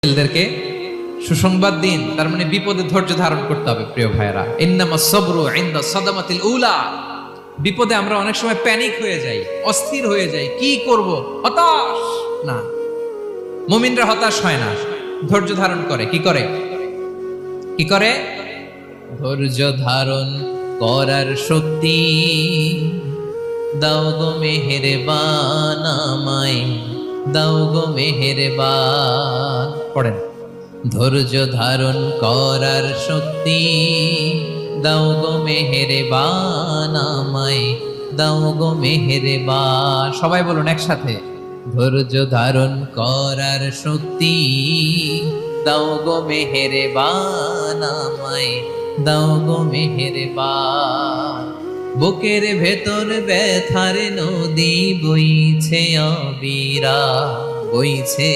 ছেলেদেরকে সুসংবাদ দিন, তার মানে বিপদে ধৈর্য ধারণ করতে হবে। প্রিয় ভাইয়েরা, ইন্নামাস সাবরু ইনদা সাদামাতিল উলা। বিপদে আমরা অনেক সময় প্যানিক হয়ে যাই, অস্থির হয়ে যাই, কি করব, হতাশ। না, মুমিনরা হতাশ হয় না, ধৈর্য ধারণ করে। কি করে? কি করে? ধৈর্য ধারণ করার শক্তি দাও গো মেহেরবান আমায়, দাও গো মেহেরবান। পড়েন, ধৈর্য ধারণ করার শক্তি দাও গো মেহেরবান আমায়, দাও গো মেহেরবান। সবাই বলুন একসাথে, ধৈর্য ধারণ করার শক্তি দাও গো মেহেরবান আমায়, দাও গো মেহেরবান। বুকের ভেতর ব্যথার নদী বইছে অবিরা, বইছে।